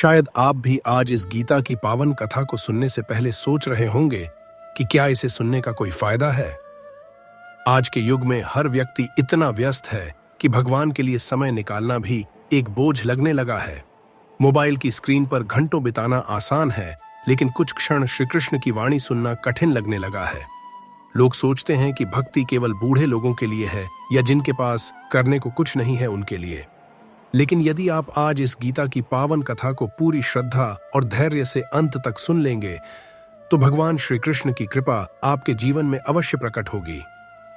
शायद आप भी आज इस गीता की पावन कथा को सुनने से पहले सोच रहे होंगे कि क्या इसे सुनने का कोई फायदा है। आज के युग में हर व्यक्ति इतना व्यस्त है कि भगवान के लिए समय निकालना भी एक बोझ लगने लगा है। मोबाइल की स्क्रीन पर घंटों बिताना आसान है, लेकिन कुछ क्षण श्री कृष्ण की वाणी सुनना कठिन लगने लगा है। लोग सोचते हैं कि भक्ति केवल बूढ़े लोगों के लिए है या जिनके पास करने को कुछ नहीं है उनके लिए। लेकिन यदि आप आज इस गीता की पावन कथा को पूरी श्रद्धा और धैर्य से अंत तक सुन लेंगे, तो भगवान श्री कृष्ण की कृपा आपके जीवन में अवश्य प्रकट होगी।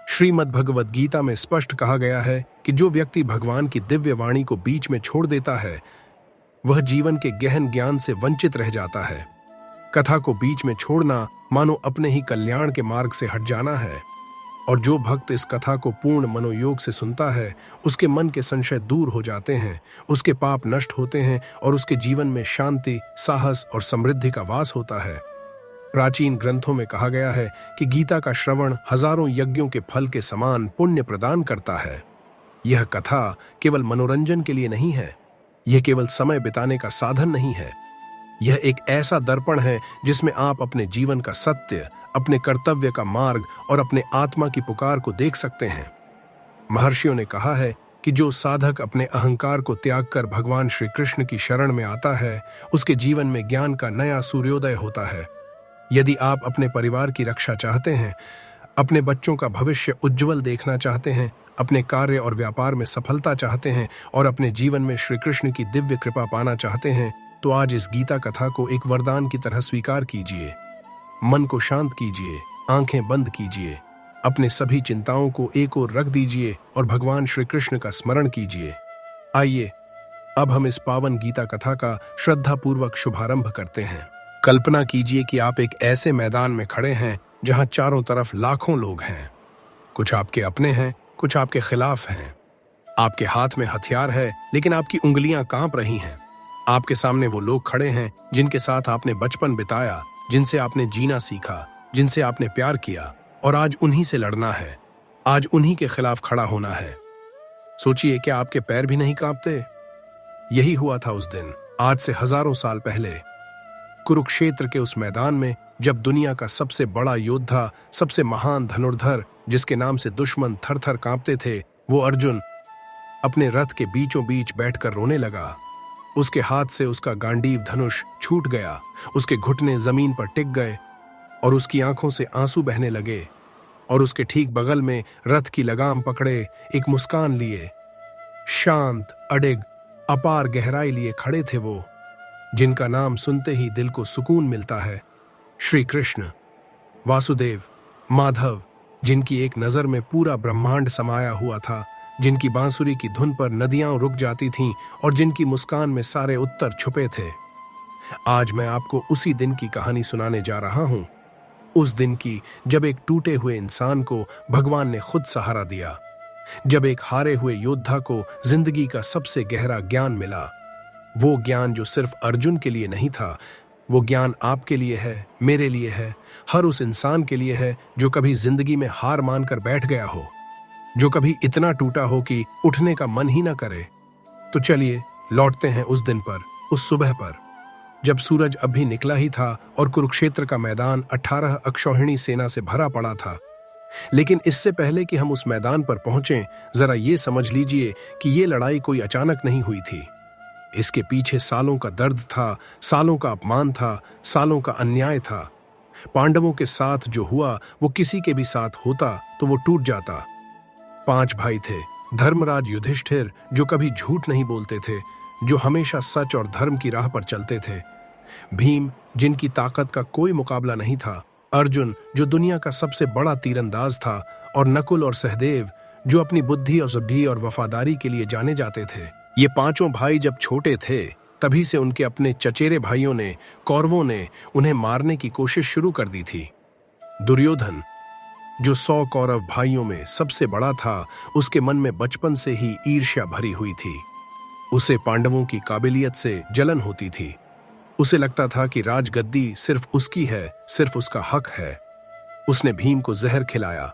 श्रीमद् भगवद गीता में स्पष्ट कहा गया है कि जो व्यक्ति भगवान की दिव्य वाणी को बीच में छोड़ देता है, वह जीवन के गहन ज्ञान से वंचित रह जाता है। कथा को बीच में छोड़ना मानो अपने ही कल्याण के मार्ग से हट जाना है। और जो भक्त इस कथा को पूर्ण मनोयोग से सुनता है, उसके मन के संशय दूर हो जाते हैं, उसके पाप नष्ट होते हैं और उसके जीवन में शांति, साहस और समृद्धि का वास होता है। प्राचीन ग्रंथों में कहा गया है कि गीता का श्रवण हजारों यज्ञों के फल के समान पुण्य प्रदान करता है। यह कथा केवल मनोरंजन के लिए नहीं है, यह केवल समय बिताने का साधन नहीं है। यह एक ऐसा दर्पण है जिसमें आप अपने जीवन का सत्य, अपने कर्तव्य का मार्ग और अपने आत्मा की पुकार को देख सकते हैं। महर्षियों ने कहा है कि जो साधक अपने अहंकार को त्याग कर भगवान श्री कृष्ण की शरण में आता है, उसके जीवन में ज्ञान का नया सूर्योदय होता है। यदि आप अपने परिवार की रक्षा चाहते हैं, अपने बच्चों का भविष्य उज्जवल देखना चाहते हैं, अपने कार्य और व्यापार में सफलता चाहते हैं और अपने जीवन में श्री कृष्ण की दिव्य कृपा पाना चाहते हैं, तो आज इस गीता कथा को एक वरदान की तरह स्वीकार कीजिए। मन को शांत कीजिए, आंखें बंद कीजिए, अपने सभी चिंताओं को एक ओर रख दीजिए और भगवान श्री कृष्ण का स्मरण कीजिए। आइए अब हम इस पावन गीता कथा का श्रद्धापूर्वक शुभारंभ करते हैं। कल्पना कीजिए कि आप एक ऐसे मैदान में खड़े हैं जहां चारों तरफ लाखों लोग हैं। कुछ आपके अपने हैं, कुछ आपके खिलाफ हैं। आपके हाथ में हथियार है, लेकिन आपकी उंगलियां कांप रही हैं। आपके सामने वो लोग खड़े हैं जिनके साथ आपने बचपन बिताया, जिनसे आपने जीना सीखा, जिनसे आपने प्यार किया, और आज उन्हीं से लड़ना है, आज उन्हीं के खिलाफ खड़ा होना है। सोचिए, क्या आपके पैर भी नहीं कांपते? यही हुआ था उस दिन, आज से हजारों साल पहले, कुरुक्षेत्र के उस मैदान में, जब दुनिया का सबसे बड़ा योद्धा, सबसे महान धनुर्धर, जिसके नाम से दुश्मन थर थर कांपते थे, वो अर्जुन अपने रथ के बीचों बीच बैठकर रोने लगा। उसके हाथ से उसका गांडीव धनुष छूट गया, उसके घुटने जमीन पर टिक गए और उसकी आंखों से आंसू बहने लगे। और उसके ठीक बगल में रथ की लगाम पकड़े, एक मुस्कान लिए, शांत, अडिग, अपार गहराई लिए खड़े थे वो, जिनका नाम सुनते ही दिल को सुकून मिलता है। श्री कृष्ण, वासुदेव, माधव, जिनकी एक नजर में पूरा ब्रह्मांड समाया हुआ था, जिनकी बांसुरी की धुन पर नदियां रुक जाती थीं और जिनकी मुस्कान में सारे उत्तर छुपे थे। आज मैं आपको उसी दिन की कहानी सुनाने जा रहा हूं, उस दिन की जब एक टूटे हुए इंसान को भगवान ने खुद सहारा दिया, जब एक हारे हुए योद्धा को जिंदगी का सबसे गहरा ज्ञान मिला। वो ज्ञान जो सिर्फ अर्जुन के लिए नहीं था, वो ज्ञान आपके लिए है, मेरे लिए है, हर उस इंसान के लिए है जो कभी जिंदगी में हार मानकर बैठ गया हो, जो कभी इतना टूटा हो कि उठने का मन ही ना करे। तो चलिए लौटते हैं उस दिन पर, उस सुबह पर, जब सूरज अभी निकला ही था और कुरुक्षेत्र का मैदान 18 अक्षौहिणी सेना से भरा पड़ा था। लेकिन इससे पहले कि हम उस मैदान पर पहुंचें, जरा ये समझ लीजिए कि ये लड़ाई कोई अचानक नहीं हुई थी। इसके पीछे सालों का दर्द था, सालों का अपमान था, सालों का अन्याय था। पांडवों के साथ जो हुआ वो किसी के भी साथ होता तो वो टूट जाता। 5 भाई थे, धर्मराज युधिष्ठिर, जो कभी झूठ नहीं बोलते थे, जो हमेशा सच और धर्म की राह पर चलते थे। भीम, जिनकी ताकत का कोई मुकाबला नहीं था। अर्जुन, जो दुनिया का सबसे बड़ा तीरंदाज था। और नकुल और सहदेव, जो अपनी बुद्धि और जुद्धी और वफादारी के लिए जाने जाते थे। ये पांचों भाई जब छोटे थे, तभी से उनके अपने चचेरे भाइयों ने, कौरवों ने, उन्हें मारने की कोशिश शुरू कर दी थी। दुर्योधन, जो 100 कौरव भाइयों में सबसे बड़ा था, उसके मन में बचपन से ही ईर्ष्या भरी हुई थी। उसे पांडवों की काबिलियत से जलन होती थी। उसे लगता था कि राजगद्दी सिर्फ उसकी है, सिर्फ उसका हक है। उसने भीम को जहर खिलाया,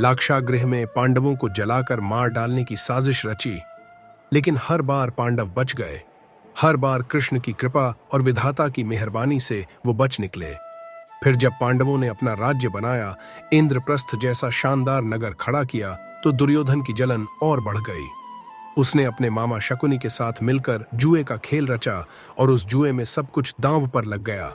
लाक्षागृह में पांडवों को जलाकर मार डालने की साजिश रची, लेकिन हर बार पांडव बच गए। हर बार कृष्ण की कृपा और विधाता की मेहरबानी से वो बच निकले। फिर जब पांडवों ने अपना राज्य बनाया, इंद्रप्रस्थ जैसा शानदार नगर खड़ा किया, तो दुर्योधन की जलन और बढ़ गई। उसने अपने मामा शकुनी के साथ मिलकर जुए का खेल रचा और उस जुए में सब कुछ दांव पर लग गया।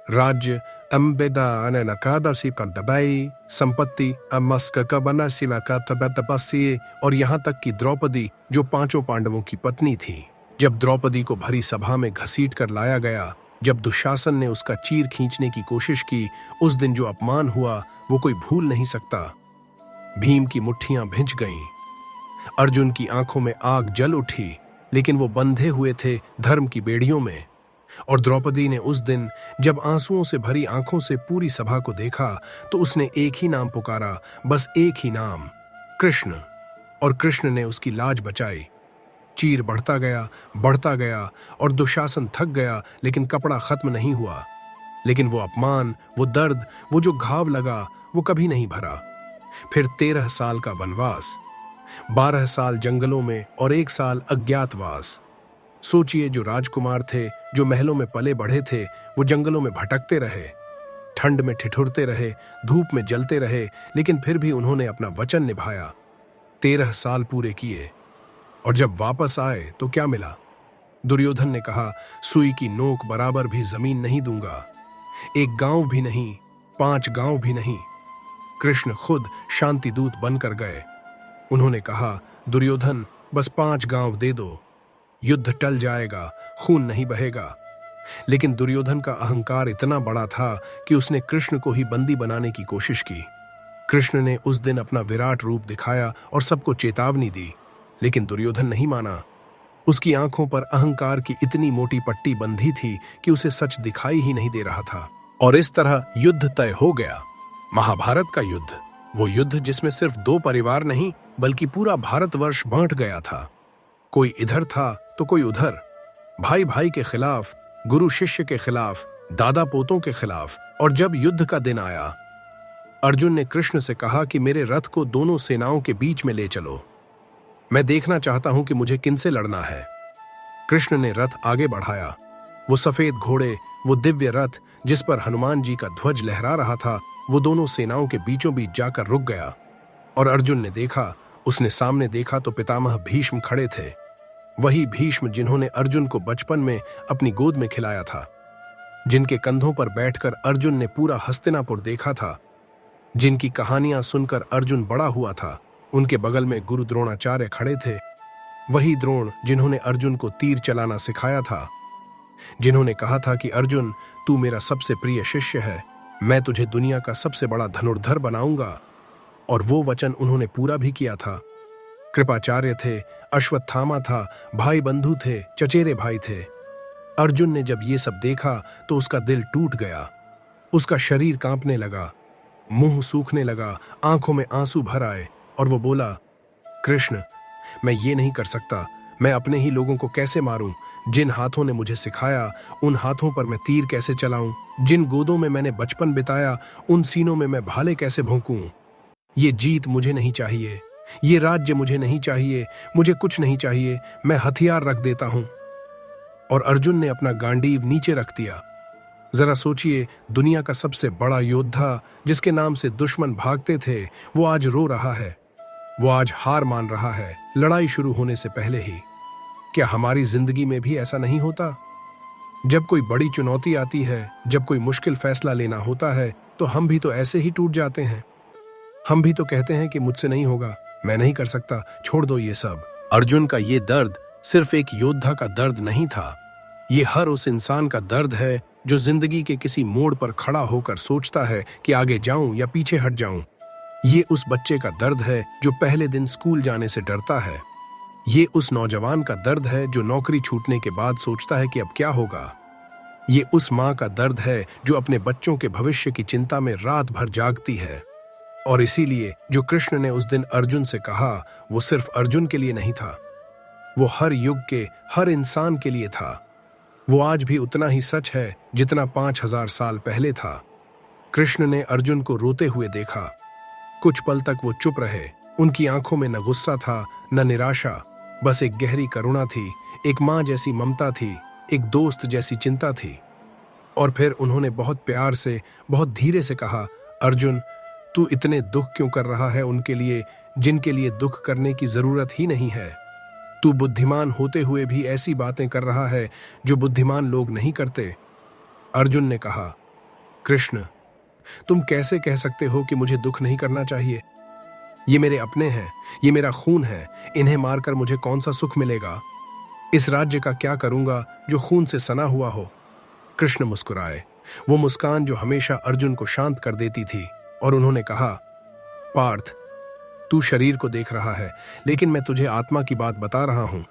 राज्य, अम्बेदा अने नकादसी का दबाई, संपत्ति, अमस्क का बना सिवा का तबतपसी, और यहाँ तक कि द्रौपदी, जो पांचों पांडवों की पत्नी थी। जब द्रौपदी को भरी सभा में घसीट कर लाया गया, जब दुशासन ने उसका चीर खींचने की कोशिश की, उस दिन जो अपमान हुआ वो कोई भूल नहीं सकता। भीम की मुट्ठियां भिंच गईं। अर्जुन की आंखों में आग जल उठी, लेकिन वो बंधे हुए थे धर्म की बेड़ियों में। और द्रौपदी ने उस दिन जब आंसुओं से भरी आंखों से पूरी सभा को देखा, तो उसने एक ही नाम पुकारा, बस एक ही नाम, कृष्ण। और कृष्ण ने उसकी लाज बचाई। चीर बढ़ता गया और दुशासन थक गया, लेकिन कपड़ा खत्म नहीं हुआ। लेकिन वो अपमान, वो दर्द, वो जो घाव लगा, वो कभी नहीं भरा। फिर 13 साल का वनवास, 12 साल जंगलों में और 1 साल अज्ञातवास। सोचिए, जो राजकुमार थे, जो महलों में पले बढ़े थे, वो जंगलों में भटकते रहे, ठंड में ठिठुरते रहे, धूप में जलते रहे, लेकिन फिर भी उन्होंने अपना वचन निभाया। 13 साल पूरे किए, और जब वापस आए तो क्या मिला? दुर्योधन ने कहा, सुई की नोक बराबर भी जमीन नहीं दूंगा। 1 गांव भी नहीं, 5 गांव भी नहीं। कृष्ण खुद शांति दूत बनकर गए। उन्होंने कहा, दुर्योधन, बस 5 गांव दे दो, युद्ध टल जाएगा, खून नहीं बहेगा। लेकिन दुर्योधन का अहंकार इतना बड़ा था कि उसने कृष्ण को ही बंदी बनाने की कोशिश की। कृष्ण ने उस दिन अपना विराट रूप दिखाया और सबको चेतावनी दी, लेकिन दुर्योधन नहीं माना। उसकी आंखों पर अहंकार की इतनी मोटी पट्टी बंधी थी कि उसे सच दिखाई ही नहीं दे रहा था। और इस तरह युद्ध तय हो गया, महाभारत का युद्ध। वो युद्ध जिसमें सिर्फ 2 परिवार नहीं, बल्कि पूरा भारतवर्ष बांट गया था। कोई इधर था तो कोई उधर, भाई भाई के खिलाफ, गुरु शिष्य के खिलाफ, दादा पोतों के खिलाफ। और जब युद्ध का दिन आया, अर्जुन ने कृष्ण से कहा कि मेरे रथ को दोनों सेनाओं के बीच में ले चलो, मैं देखना चाहता हूं कि मुझे किनसे लड़ना है। कृष्ण ने रथ आगे बढ़ाया। वो सफेद घोड़े, वो दिव्य रथ जिस पर हनुमान जी का ध्वज लहरा रहा था, वो दोनों सेनाओं के बीचों बीच जाकर रुक गया। और अर्जुन ने देखा, उसने सामने देखा तो पितामह भीष्म खड़े थे। वही भीष्म जिन्होंने अर्जुन को बचपन में अपनी गोद में खिलाया था, जिनके कंधों पर बैठकर अर्जुन ने पूरा हस्तिनापुर देखा था, जिनकी कहानियां सुनकर अर्जुन बड़ा हुआ था। उनके बगल में गुरु द्रोणाचार्य खड़े थे। वही द्रोण जिन्होंने अर्जुन को तीर चलाना सिखाया था, जिन्होंने कहा था कि अर्जुन, तू मेरा सबसे प्रिय शिष्य है, मैं तुझे दुनिया का सबसे बड़ा धनुर्धर बनाऊंगा। और वो वचन उन्होंने पूरा भी किया था। कृपाचार्य थे, अश्वत्थामा था, भाई बंधु थे, चचेरे भाई थे। अर्जुन ने जब ये सब देखा तो उसका दिल टूट गया, उसका शरीर कांपने लगा, मुंह सूखने लगा, आंखों में आंसू भर आए, और वो बोला, कृष्ण, मैं ये नहीं कर सकता, मैं अपने ही लोगों को कैसे मारूं? जिन हाथों ने मुझे सिखाया, उन हाथों पर मैं तीर कैसे चलाऊं? जिन गोदों में मैंने बचपन बिताया, उन सीनों में मैं भाले कैसे भोंकूं? ये जीत मुझे नहीं चाहिए, ये राज्य मुझे नहीं चाहिए, मुझे कुछ नहीं चाहिए, मैं हथियार रख देता हूं। और अर्जुन ने अपना गांडीव नीचे रख दिया। जरा सोचिए, दुनिया का सबसे बड़ा योद्धा, जिसके नाम से दुश्मन भागते थे, वो आज रो रहा है, वो आज हार मान रहा है, लड़ाई शुरू होने से पहले ही। क्या हमारी जिंदगी में भी ऐसा नहीं होता? जब कोई बड़ी चुनौती आती है, जब कोई मुश्किल फैसला लेना होता है, तो हम भी तो ऐसे ही टूट जाते हैं। हम भी तो कहते हैं कि मुझसे नहीं होगा, मैं नहीं कर सकता, छोड़ दो ये सब। अर्जुन का ये दर्द सिर्फ एक योद्धा का दर्द नहीं था, ये हर उस इंसान का दर्द है जो जिंदगी के किसी मोड़ पर खड़ा होकर सोचता है कि आगे जाऊं या पीछे हट जाऊं। ये उस बच्चे का दर्द है जो पहले दिन स्कूल जाने से डरता है। ये उस नौजवान का दर्द है जो नौकरी छूटने के बाद सोचता है कि अब क्या होगा। ये उस माँ का दर्द है जो अपने बच्चों के भविष्य की चिंता में रात भर जागती है। और इसीलिए जो कृष्ण ने उस दिन अर्जुन से कहा, वो सिर्फ अर्जुन के लिए नहीं था, वो हर युग के हर इंसान के लिए था। वो आज भी उतना ही सच है जितना 5000 साल पहले था। कृष्ण ने अर्जुन को रोते हुए देखा। कुछ पल तक वो चुप रहे। उनकी आंखों में न गुस्सा था, न निराशा, बस एक गहरी करुणा थी, एक माँ जैसी ममता थी एक दोस्त जैसी चिंता थी। और फिर उन्होंने बहुत प्यार से, बहुत धीरे से कहा, अर्जुन, तू इतने दुख क्यों कर रहा है उनके लिए जिनके लिए दुख करने की जरूरत ही नहीं है। तू बुद्धिमान होते हुए भी ऐसी बातें कर रहा है जो बुद्धिमान लोग नहीं करते। अर्जुन ने कहा, कृष्ण, तुम कैसे कह सकते हो कि मुझे दुख नहीं करना चाहिए? ये मेरे अपने हैं, ये मेरा खून है, इन्हें मारकर मुझे कौन सा सुख मिलेगा? इस राज्य का क्या करूंगा जो खून से सना हुआ हो? कृष्ण मुस्कुराए, वो मुस्कान जो हमेशा अर्जुन को शांत कर देती थी, और उन्होंने कहा, पार्थ, तू शरीर को देख रहा है, लेकिन मैं तुझे आत्मा की बात बता रहा हूं।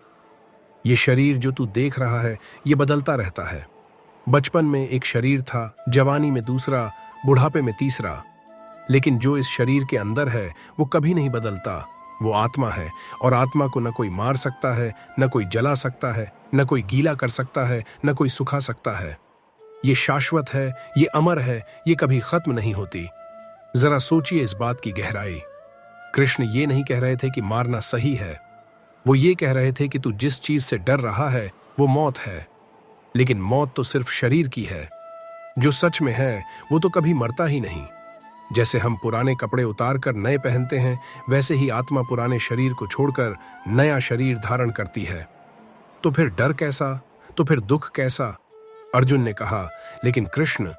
ये शरीर जो तू देख रहा है, ये बदलता रहता है। बचपन में एक शरीर था, जवानी में दूसरा, बुढ़ापे में तीसरा, लेकिन जो इस शरीर के अंदर है वो कभी नहीं बदलता। वो आत्मा है, और आत्मा को न कोई मार सकता है, न कोई जला सकता है, न कोई गीला कर सकता है, न कोई सुखा सकता है। ये शाश्वत है, ये अमर है, ये कभी खत्म नहीं होती। जरा सोचिए इस बात की गहराई। कृष्ण ये नहीं कह रहे थे कि मारना सही है, वो ये कह रहे थे कि तू जिस चीज से डर रहा है वो मौत है। लेकिन मौत तो सिर्फ शरीर की है, जो सच में है वो तो कभी मरता ही नहीं। जैसे हम पुराने कपड़े उतार कर नए पहनते हैं, वैसे ही आत्मा पुराने शरीर को छोड़कर नया शरीर धारण करती है। तो फिर डर कैसा, तो फिर दुख कैसा? अर्जुन ने कहा, लेकिन कृष्ण,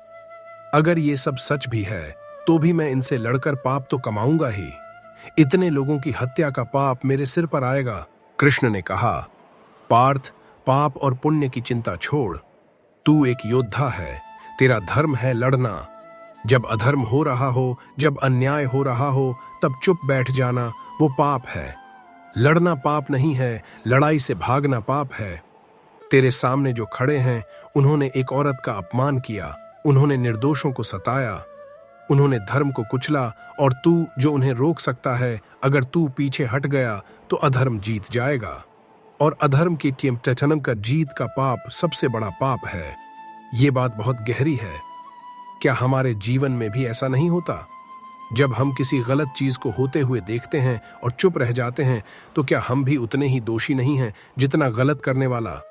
अगर ये सब सच भी है तो भी मैं इनसे लड़कर पाप तो कमाऊंगा ही। इतने लोगों की हत्या का पाप मेरे सिर पर आएगा। कृष्ण ने कहा, पार्थ, पाप और पुण्य की चिंता छोड़। तू एक योद्धा है, तेरा धर्म है लड़ना। जब अधर्म हो रहा हो, जब अन्याय हो रहा हो, तब चुप बैठ जाना वो पाप है। लड़ना पाप नहीं है, लड़ाई से भागना पाप है। तेरे सामने जो खड़े हैं, उन्होंने एक औरत का अपमान किया, उन्होंने निर्दोषों को सताया, उन्होंने धर्म को कुचला, और तू जो उन्हें रोक सकता है, अगर तू पीछे हट गया तो अधर्म जीत जाएगा। और अधर्म की टीम का जीत का पाप सबसे बड़ा पाप है। ये बात बहुत गहरी है। क्या हमारे जीवन में भी ऐसा नहीं होता? जब हम किसी गलत चीज को होते हुए देखते हैं और चुप रह जाते हैं, तो क्या हम भी उतने ही दोषी नहीं हैं जितना गलत करने वाला?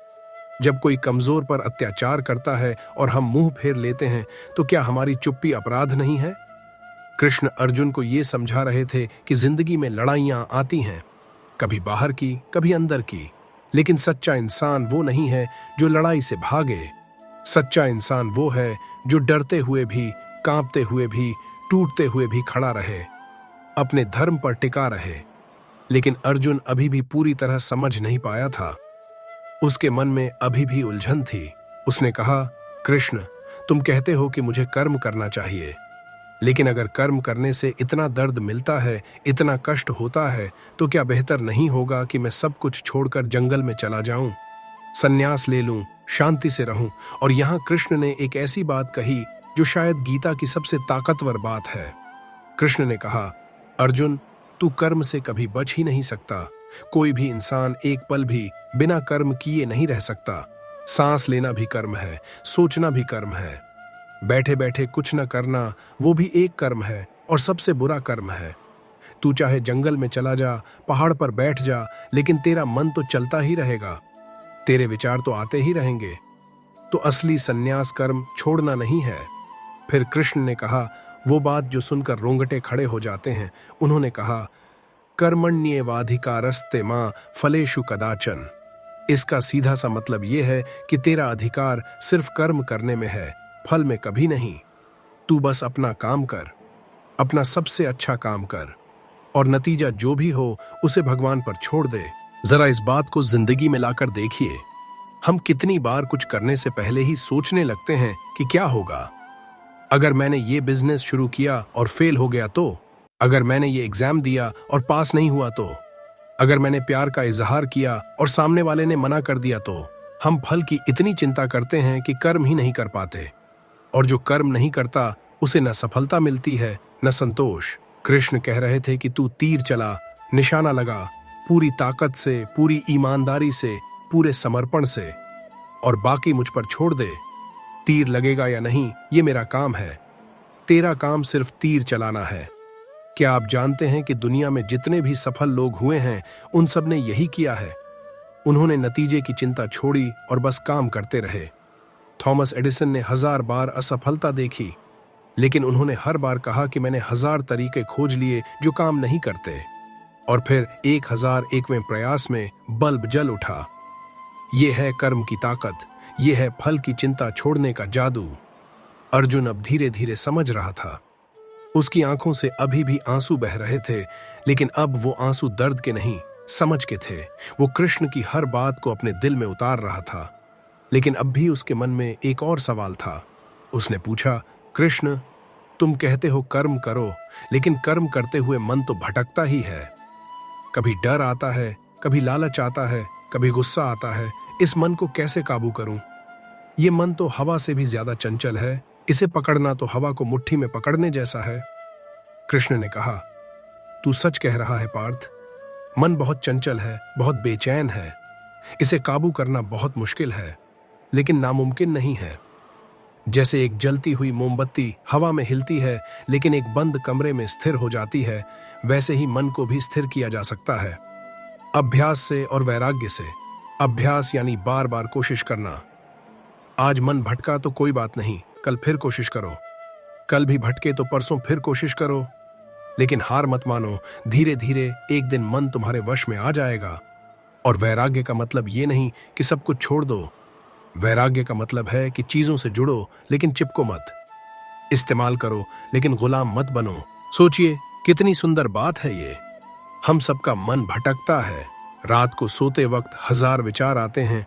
जब कोई कमजोर पर अत्याचार करता है और हम मुंह फेर लेते हैं, तो क्या हमारी चुप्पी अपराध नहीं है? कृष्ण अर्जुन को ये समझा रहे थे कि जिंदगी में लड़ाइयां आती हैं, कभी बाहर की, कभी अंदर की, लेकिन सच्चा इंसान वो नहीं है जो लड़ाई से भागे। सच्चा इंसान वो है जो डरते हुए भी, कांपते हुए भी, टूटते हुए भी खड़ा रहे, अपने धर्म पर टिका रहे। लेकिन अर्जुन अभी भी पूरी तरह समझ नहीं पाया था। उसके मन में अभी भी उलझन थी। उसने कहा, कृष्ण, तुम कहते हो कि मुझे कर्म करना चाहिए, लेकिन अगर कर्म करने से इतना दर्द मिलता है, इतना कष्ट होता है, तो क्या बेहतर नहीं होगा कि मैं सब कुछ छोड़कर जंगल में चला जाऊं, संन्यास ले लूं, शांति से रहूं? और यहां कृष्ण ने एक ऐसी बात कही जो शायद गीता की सबसे ताकतवर बात है। कृष्ण ने कहा, अर्जुन, तू कर्म से कभी बच ही नहीं सकता। कोई भी इंसान एक पल भी बिना कर्म किए नहीं रह सकता। सांस लेना भी कर्म है, सोचना भी कर्म है, बैठे बैठे कुछ न करना वो भी एक कर्म है, और सबसे बुरा कर्म है। तू चाहे जंगल में चला जा, पहाड़ पर बैठ जा, लेकिन तेरा मन तो चलता ही रहेगा, तेरे विचार तो आते ही रहेंगे। तो असली सन्यास कर्म छोड़ना नहीं है। फिर कृष्ण ने कहा वो बात जो सुनकर रोंगटे खड़े हो जाते हैं। उन्होंने कहा, कर्मण्येवाधिकारस्ते मां फलेषु कदाचन। इसका सीधा सा मतलब यह है कि तेरा अधिकार सिर्फ कर्म करने में है, फल में कभी नहीं। तू बस अपना काम कर, अपना सबसे अच्छा काम कर, और नतीजा जो भी हो उसे भगवान पर छोड़ दे। जरा इस बात को जिंदगी में लाकर देखिए। हम कितनी बार कुछ करने से पहले ही सोचने लगते हैं कि क्या होगा। अगर मैंने ये बिजनेस शुरू किया और फेल हो गया तो? अगर मैंने ये एग्जाम दिया और पास नहीं हुआ तो? अगर मैंने प्यार का इजहार किया और सामने वाले ने मना कर दिया तो? हम फल की इतनी चिंता करते हैं कि कर्म ही नहीं कर पाते, और जो कर्म नहीं करता उसे न सफलता मिलती है न संतोष। कृष्ण कह रहे थे कि तू तीर चला, निशाना लगा, पूरी ताकत से, पूरी ईमानदारी से, पूरे समर्पण से, और बाकी मुझ पर छोड़ दे। तीर लगेगा या नहीं ये मेरा काम है, तेरा काम सिर्फ तीर चलाना है। क्या आप जानते हैं कि दुनिया में जितने भी सफल लोग हुए हैं उन सब ने यही किया है? उन्होंने नतीजे की चिंता छोड़ी और बस काम करते रहे। थॉमस एडिसन ने 1000 बार असफलता देखी, लेकिन उन्होंने हर बार कहा कि मैंने 1000 तरीके खोज लिए जो काम नहीं करते, और फिर 1001वें प्रयास में बल्ब जल उठा। ये है कर्म की ताकत, ये है फल की चिंता छोड़ने का जादू। अर्जुन अब धीरे धीरे समझ रहा था। उसकी आंखों से अभी भी आंसू बह रहे थे, लेकिन अब वो आंसू दर्द के नहीं, समझ के थे। वो कृष्ण की हर बात को अपने दिल में उतार रहा था। लेकिन अब भी उसके मन में एक और सवाल था। उसने पूछा, कृष्ण, तुम कहते हो कर्म करो, लेकिन कर्म करते हुए मन तो भटकता ही है। कभी डर आता है, कभी लालच आता है, कभी गुस्सा आता है। इस मन को कैसे काबू करूं? ये मन तो हवा से भी ज्यादा चंचल है। इसे पकड़ना तो हवा को मुट्ठी में पकड़ने जैसा है। कृष्ण ने कहा, तू सच कह रहा है पार्थ। मन बहुत चंचल है, बहुत बेचैन है। इसे काबू करना बहुत मुश्किल है, लेकिन नामुमकिन नहीं है। जैसे एक जलती हुई मोमबत्ती हवा में हिलती है, लेकिन एक बंद कमरे में स्थिर हो जाती है, वैसे ही मन को भी स्थिर किया जा सकता है, अभ्यास से और वैराग्य से। अभ्यास यानी बार बार कोशिश करना। आज मन भटका तो कोई बात नहीं, कल फिर कोशिश करो। कल भी भटके तो परसों फिर कोशिश करो। लेकिन हार मत मानो। धीरे धीरे एक दिन मन तुम्हारे वश में आ जाएगा। और वैराग्य का मतलब ये नहीं कि सब कुछ छोड़ दो। वैराग्य का मतलब है कि चीजों से जुड़ो, लेकिन चिपको मत। इस्तेमाल करो, लेकिन गुलाम मत बनो। सोचिए, कितनी सुंदर बात है ये। हम सबका मन भटकता है। रात को सोते वक्त 1000 विचार आते हैं,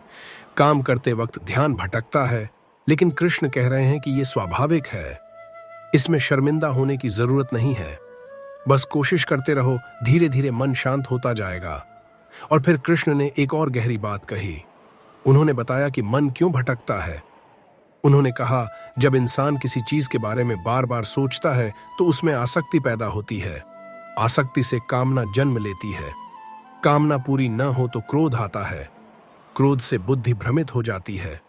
काम करते वक्त ध्यान भटकता है, लेकिन कृष्ण कह रहे हैं कि ये स्वाभाविक है। इसमें शर्मिंदा होने की जरूरत नहीं है। बस कोशिश करते रहो, धीरे धीरे मन शांत होता जाएगा। और फिर कृष्ण ने एक और गहरी बात कही। उन्होंने बताया कि मन क्यों भटकता है। उन्होंने कहा, जब इंसान किसी चीज के बारे में बार बार सोचता है तो उसमें आसक्ति पैदा होती है। आसक्ति से कामना जन्म लेती है। कामना पूरी न हो तो क्रोध आता है। क्रोध से बुद्धि भ्रमित हो जाती है।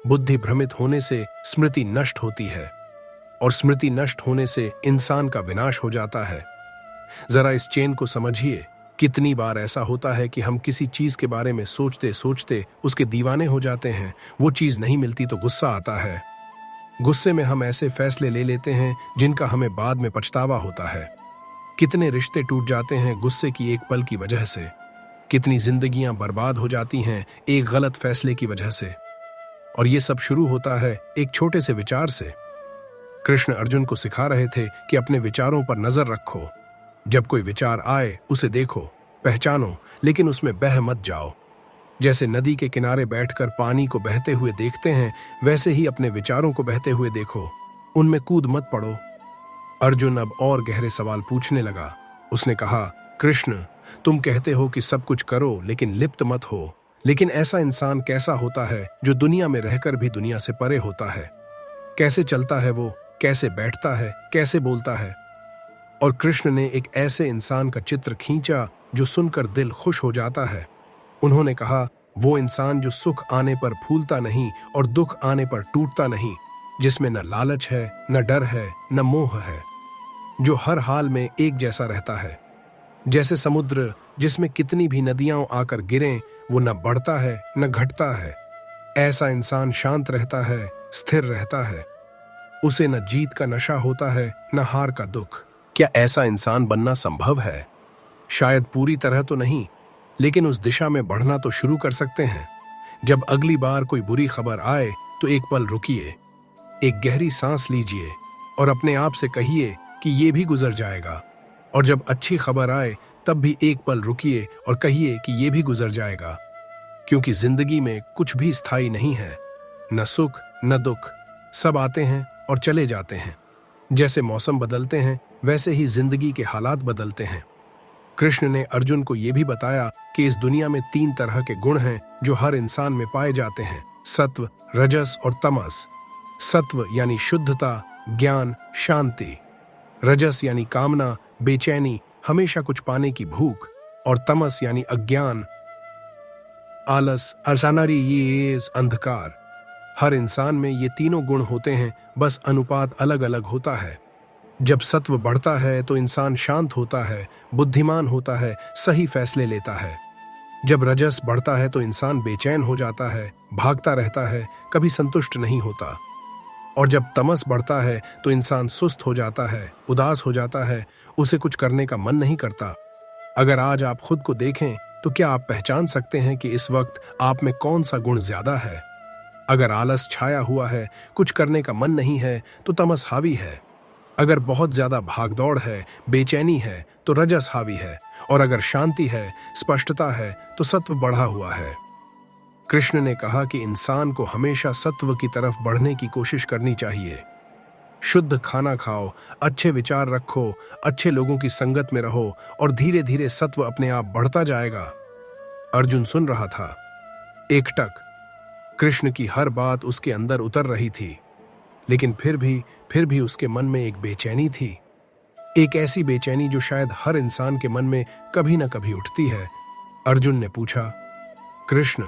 बुद्धि भ्रमित होने से स्मृति नष्ट होती है, और स्मृति नष्ट होने से इंसान का विनाश हो जाता है। जरा इस चेन को समझिए। कितनी बार ऐसा होता है कि हम किसी चीज के बारे में सोचते सोचते उसके दीवाने हो जाते हैं। वो चीज नहीं मिलती तो गुस्सा आता है। गुस्से में हम ऐसे फैसले ले लेते हैं जिनका हमें बाद में पछतावा होता है। कितने रिश्ते टूट जाते हैं गुस्से की एक पल की वजह से। कितनी जिंदगियां बर्बाद हो जाती हैं एक गलत फैसले की वजह से। और ये सब शुरू होता है एक छोटे से विचार से। कृष्ण अर्जुन को सिखा रहे थे कि अपने विचारों पर नजर रखो। जब कोई विचार आए उसे देखो, पहचानो, लेकिन उसमें बह मत जाओ। जैसे नदी के किनारे बैठकर पानी को बहते हुए देखते हैं, वैसे ही अपने विचारों को बहते हुए देखो, उनमें कूद मत पड़ो। अर्जुन अब और गहरे सवाल पूछने लगा। उसने कहा, कृष्ण, तुम कहते हो कि सब कुछ करो लेकिन लिप्त मत हो, लेकिन ऐसा इंसान कैसा होता है जो दुनिया में रहकर भी दुनिया से परे होता है? कैसे चलता है वो, कैसे बैठता है, कैसे बोलता है? और कृष्ण ने एक ऐसे इंसान का चित्र खींचा जो सुनकर दिल खुश हो जाता है। उन्होंने कहा, वो इंसान जो सुख आने पर फूलता नहीं और दुख आने पर टूटता नहीं, जिसमें न लालच है, न डर है, न मोह है, जो हर हाल में एक जैसा रहता है। जैसे समुद्र जिसमें कितनी भी नदियां आकर गिरें, वो न बढ़ता है न घटता है। ऐसा इंसान शांत रहता है, स्थिर रहता है। उसे न जीत का नशा होता है न हार का दुख। क्या ऐसा इंसान बनना संभव है? शायद पूरी तरह तो नहीं, लेकिन उस दिशा में बढ़ना तो शुरू कर सकते हैं। जब अगली बार कोई बुरी खबर आए तो एक पल रुकिए, एक गहरी सांस लीजिए और अपने आप से कहिए कि ये भी गुजर जाएगा। और जब अच्छी खबर आए तब भी एक पल रुकिए और कहिए कि ये भी गुजर जाएगा। क्योंकि जिंदगी में कुछ भी स्थायी नहीं है, न सुख न दुख, सब आते हैं और चले जाते हैं। जैसे मौसम बदलते हैं वैसे ही जिंदगी के हालात बदलते हैं। कृष्ण ने अर्जुन को यह भी बताया कि इस दुनिया में 3 तरह के गुण हैं जो हर इंसान में पाए जाते हैं, सत्व, रजस और तमस। सत्व यानी शुद्धता, ज्ञान, शांति। रजस यानी कामना, बेचैनी, हमेशा कुछ पाने की भूख। और तमस यानी अज्ञान, आलस, अंधकार। हर इंसान में ये तीनों गुण होते हैं, बस अनुपात अलग अलग होता है। जब सत्व बढ़ता है तो इंसान शांत होता है, बुद्धिमान होता है, सही फैसले लेता है। जब रजस बढ़ता है तो इंसान बेचैन हो जाता है, भागता रहता है, कभी संतुष्ट नहीं होता। और जब तमस बढ़ता है तो इंसान सुस्त हो जाता है, उदास हो जाता है, उसे कुछ करने का मन नहीं करता। अगर आज आप खुद को देखें तो क्या आप पहचान सकते हैं कि इस वक्त आप में कौन सा गुण ज्यादा है? अगर आलस छाया हुआ है, कुछ करने का मन नहीं है, तो तमस हावी है। अगर बहुत ज्यादा भागदौड़ है, बेचैनी है, तो रजस हावी है। और अगर शांति है, स्पष्टता है, तो सत्व बढ़ा हुआ है। कृष्ण ने कहा कि इंसान को हमेशा सत्व की तरफ बढ़ने की कोशिश करनी चाहिए। शुद्ध खाना खाओ, अच्छे विचार रखो, अच्छे लोगों की संगत में रहो और धीरे धीरे सत्व अपने आप बढ़ता जाएगा। अर्जुन सुन रहा था, एकटक। कृष्ण की हर बात उसके अंदर उतर रही थी, लेकिन फिर भी उसके मन में एक बेचैनी थी। एक ऐसी बेचैनी जो शायद हर इंसान के मन में कभी न कभी उठती है। अर्जुन ने पूछा, कृष्ण,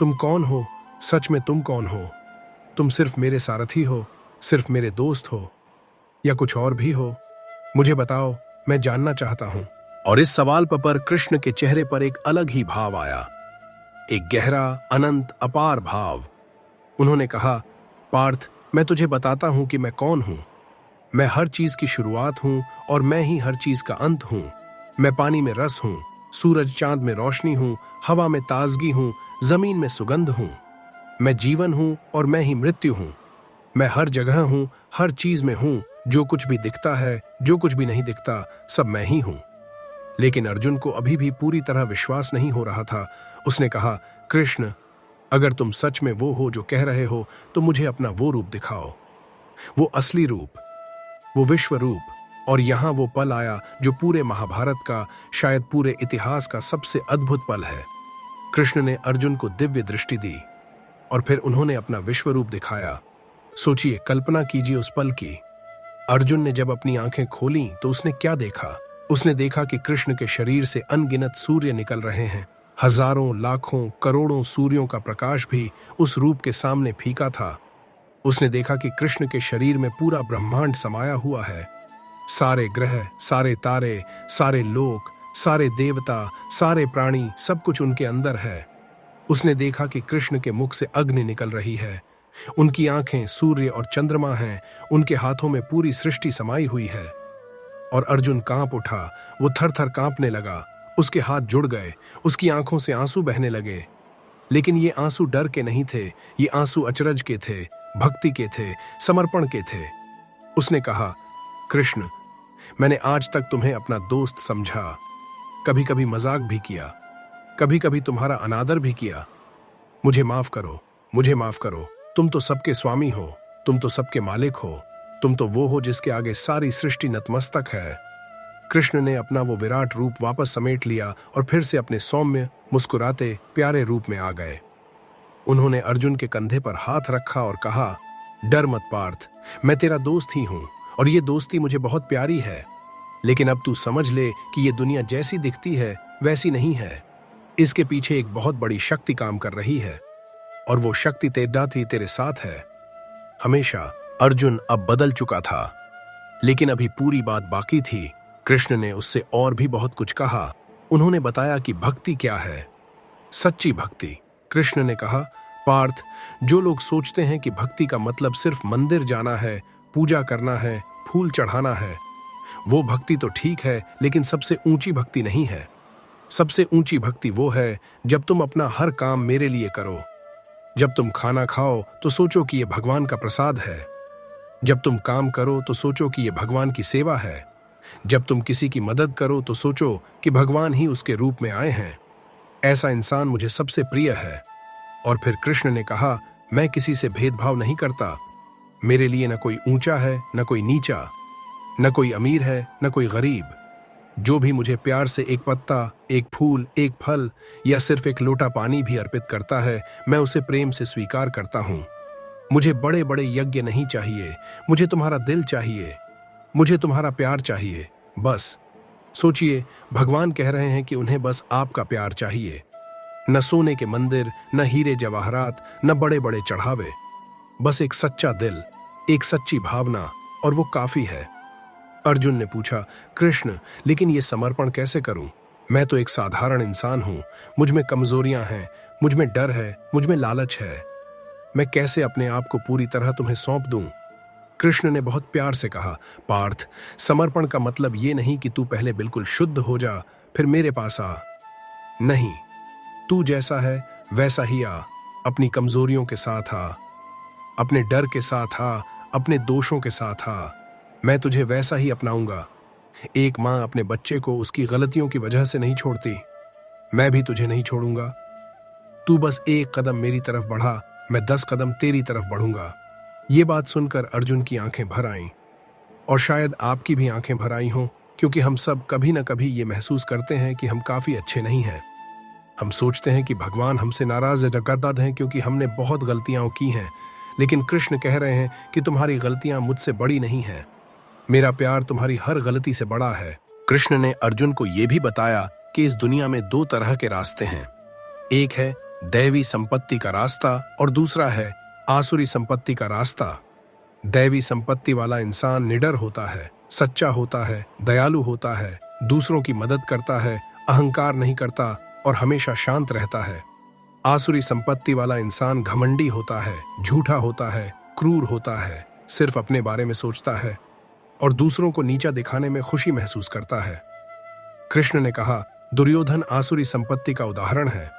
तुम कौन हो? सच में तुम कौन हो? तुम सिर्फ मेरे सारथी हो, सिर्फ मेरे दोस्त हो, या कुछ और भी हो? मुझे बताओ, मैं जानना चाहता हूं। और इस सवाल पर कृष्ण के चेहरे पर एक अलग ही भाव आया, एक गहरा, अनंत, अपार भाव। उन्होंने कहा, पार्थ, मैं तुझे बताता हूं कि मैं कौन हूं। मैं हर चीज की शुरुआत हूं और मैं ही हर चीज का अंत हूं। मैं पानी में रस हूं, सूरज चांद में रोशनी हूं, हवा में ताजगी हूं, जमीन में सुगंध हूं। मैं जीवन हूं और मैं ही मृत्यु हूं। मैं हर जगह हूं, हर चीज में हूं। जो कुछ भी दिखता है, जो कुछ भी नहीं दिखता, सब मैं ही हूं। लेकिन अर्जुन को अभी भी पूरी तरह विश्वास नहीं हो रहा था। उसने कहा, कृष्ण, अगर तुम सच में वो हो जो कह रहे हो, तो मुझे अपना वो रूप दिखाओ, वो असली रूप, वो विश्व रूप। और यहां वो पल आया जो पूरे महाभारत का, शायद पूरे इतिहास का सबसे अद्भुत पल है। कृष्ण ने अर्जुन को दिव्य दृष्टि दी और फिर उन्होंने अपना विश्व रूप दिखाया। सोचिए, कल्पना कीजिए उस पल की। अर्जुन ने जब अपनी आंखें खोलीं तो उसने क्या देखा? उसने देखा कि कृष्ण के शरीर से अनगिनत सूर्य निकल रहे हैं। हजारों, लाखों, करोड़ों सूर्यों का प्रकाश भी उस रूप के सामने फीका था। उसने देखा कि कृष्ण के शरीर में पूरा ब्रह्मांड समाया हुआ है। सारे ग्रह, सारे तारे, सारे लोक, सारे देवता, सारे प्राणी, सब कुछ उनके अंदर है। उसने देखा कि कृष्ण के मुख से अग्नि निकल रही है। उनकी आंखें सूर्य और चंद्रमा हैं। उनके हाथों में पूरी सृष्टि समाई हुई है। और अर्जुन कांप उठा, वो थर थर कांपने लगा। उसके हाथ जुड़ गए, उसकी आंखों से आंसू बहने लगे। लेकिन ये आंसू डर के नहीं थे, ये आंसू अचरज के थे, भक्ति के थे, समर्पण के थे। उसने कहा, कृष्ण, मैंने आज तक तुम्हें अपना दोस्त समझा, कभी कभी मजाक भी किया, कभी कभी तुम्हारा अनादर भी किया। मुझे माफ करो, मुझे माफ करो। तुम तो सबके स्वामी हो, तुम तो सबके मालिक हो, तुम तो वो हो जिसके आगे सारी सृष्टि नतमस्तक है। कृष्ण ने अपना वो विराट रूप वापस समेट लिया और फिर से अपने सौम्य, मुस्कुराते, प्यारे रूप में आ गए। उन्होंने अर्जुन के कंधे पर हाथ रखा और कहा, डर मत पार्थ, मैं तेरा दोस्त ही हूं और ये दोस्ती मुझे बहुत प्यारी है। लेकिन अब तू समझ ले कि ये दुनिया जैसी दिखती है वैसी नहीं है। इसके पीछे एक बहुत बड़ी शक्ति काम कर रही है और वो शक्ति तेरे साथ है हमेशा। अर्जुन अब बदल चुका था, लेकिन अभी पूरी बात बाकी थी। कृष्ण ने उससे और भी बहुत कुछ कहा। उन्होंने बताया कि भक्ति क्या है, सच्ची भक्ति। कृष्ण ने कहा, पार्थ, जो लोग सोचते हैं कि भक्ति का मतलब सिर्फ मंदिर जाना है, पूजा करना है, फूल चढ़ाना है, वो भक्ति तो ठीक है, लेकिन सबसे ऊंची भक्ति नहीं है। सबसे ऊंची भक्ति वो है जब तुम अपना हर काम मेरे लिए करो। जब तुम खाना खाओ तो सोचो कि ये भगवान का प्रसाद है। जब तुम काम करो तो सोचो कि ये भगवान की सेवा है। जब तुम किसी की मदद करो तो सोचो कि भगवान ही उसके रूप में आए हैं। ऐसा इंसान मुझे सबसे प्रिय है। और फिर कृष्ण ने कहा, मैं किसी से भेदभाव नहीं करता। मेरे लिए न कोई ऊंचा है, न कोई नीचा, न कोई अमीर है, न कोई गरीब। जो भी मुझे प्यार से एक पत्ता, एक फूल, एक फल या सिर्फ एक लोटा पानी भी अर्पित करता है, मैं उसे प्रेम से स्वीकार करता हूं। मुझे बड़े बड़े यज्ञ नहीं चाहिए, मुझे तुम्हारा दिल चाहिए, मुझे तुम्हारा प्यार चाहिए, बस। सोचिए, भगवान कह रहे हैं कि उन्हें बस आपका प्यार चाहिए। न सोने के मंदिर, न हीरे जवाहरात, न बड़े बड़े चढ़ावे, बस एक सच्चा दिल, एक सच्ची भावना, और वो काफी है। अर्जुन ने पूछा, कृष्ण, लेकिन ये समर्पण कैसे करूं? मैं तो एक साधारण इंसान हूं, मुझ में कमजोरियां हैं, मुझ में डर है, मुझ में लालच है। मैं कैसे अपने आप को पूरी तरह तुम्हें सौंप दूं? कृष्ण ने बहुत प्यार से कहा, पार्थ, समर्पण का मतलब ये नहीं कि तू पहले बिल्कुल शुद्ध हो जा फिर मेरे पास आ। नहीं, तू जैसा है वैसा ही आ, अपनी कमजोरियों के साथ आ, अपने डर के साथ आ, अपने दोषों के साथ आ। मैं तुझे वैसा ही अपनाऊंगा। एक माँ अपने बच्चे को उसकी गलतियों की वजह से नहीं छोड़ती, मैं भी तुझे नहीं छोड़ूंगा। तू बस एक कदम मेरी तरफ बढ़ा, मैं 10 कदम तेरी तरफ बढ़ूंगा। ये बात सुनकर अर्जुन की आंखें भर आईं, और शायद आपकी भी आंखें भर आई हों, क्योंकि हम सब कभी न कभी ये महसूस करते हैं कि हम काफी अच्छे नहीं हैं। हम सोचते हैं कि भगवान हमसे नाराज करता है क्योंकि हमने बहुत गलतियां की हैं, लेकिन कृष्ण कह रहे हैं कि तुम्हारी गलतियां मुझसे बड़ी नहीं हैं। मेरा प्यार तुम्हारी हर गलती से बड़ा है। कृष्ण ने अर्जुन को यह भी बताया कि इस दुनिया में 2 तरह के रास्ते हैं। एक है दैवी संपत्ति का रास्ता और दूसरा है आसुरी संपत्ति का रास्ता। दैवी संपत्ति वाला इंसान निडर होता है, सच्चा होता है, दयालु होता है, दूसरों की मदद करता है, अहंकार नहीं करता और हमेशा शांत रहता है। आसुरी संपत्ति वाला इंसान घमंडी होता है, झूठा होता है, क्रूर होता है, सिर्फ अपने बारे में सोचता है और दूसरों को नीचा दिखाने में खुशी महसूस करता है। कृष्ण ने कहा, दुर्योधन आसुरी संपत्ति का उदाहरण है।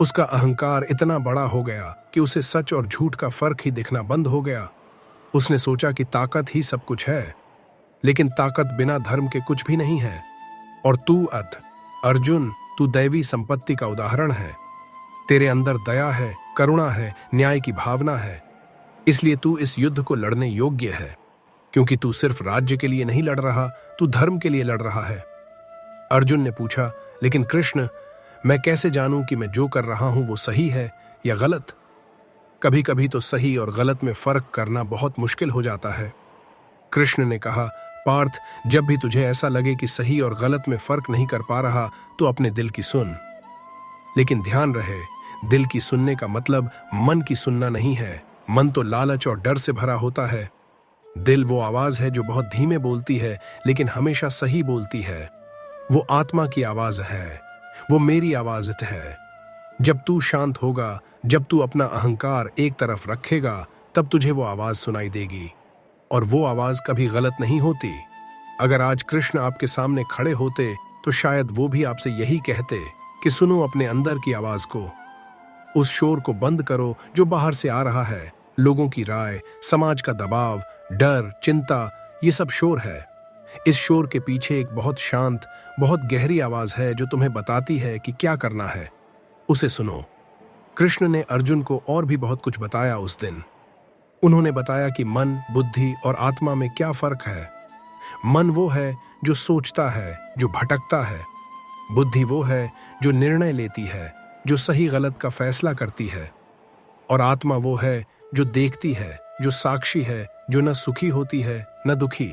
उसका अहंकार इतना बड़ा हो गया कि उसे सच और झूठ का फर्क ही दिखना बंद हो गया। उसने सोचा कि ताकत ही सब कुछ है, लेकिन ताकत बिना धर्म के कुछ भी नहीं है। और तू अर्जुन, तू दैवी संपत्ति का उदाहरण है। तेरे अंदर दया है, करुणा है, न्याय की भावना है। इसलिए तू इस युद्ध को लड़ने योग्य है, क्योंकि तू सिर्फ राज्य के लिए नहीं लड़ रहा, तू धर्म के लिए लड़ रहा है। अर्जुन ने पूछा, लेकिन कृष्ण, मैं कैसे जानूं कि मैं जो कर रहा हूं वो सही है या गलत? कभी कभी तो सही और गलत में फर्क करना बहुत मुश्किल हो जाता है। कृष्ण ने कहा, पार्थ, जब भी तुझे ऐसा लगे कि सही और गलत में फर्क नहीं कर पा रहा तो अपने दिल की सुन। लेकिन ध्यान रहे, दिल की सुनने का मतलब मन की सुनना नहीं है। मन तो लालच और डर से भरा होता है। दिल वो आवाज है जो बहुत धीमे बोलती है लेकिन हमेशा सही बोलती है। वो आत्मा की आवाज है, वो मेरी आवाज है। जब तू शांत होगा, जब तू अपना अहंकार एक तरफ रखेगा, तब तुझे वो आवाज सुनाई देगी, और वो आवाज कभी गलत नहीं होती। अगर आज कृष्ण आपके सामने खड़े होते तो शायद वो भी आपसे यही कहते कि सुनो अपने अंदर की आवाज को। उस शोर को बंद करो जो बाहर से आ रहा है। लोगों की राय, समाज का दबाव, डर, चिंता, ये सब शोर है। इस शोर के पीछे एक बहुत शांत, बहुत गहरी आवाज है जो तुम्हें बताती है कि क्या करना है। उसे सुनो। कृष्ण ने अर्जुन को और भी बहुत कुछ बताया उस दिन। उन्होंने बताया कि मन, बुद्धि और आत्मा में क्या फर्क है। मन वो है जो सोचता है, जो भटकता है। बुद्धि वो है जो निर्णय लेती है, जो सही गलत का फैसला करती है। और आत्मा वो है जो देखती है, जो साक्षी है, जो न सुखी होती है न दुखी।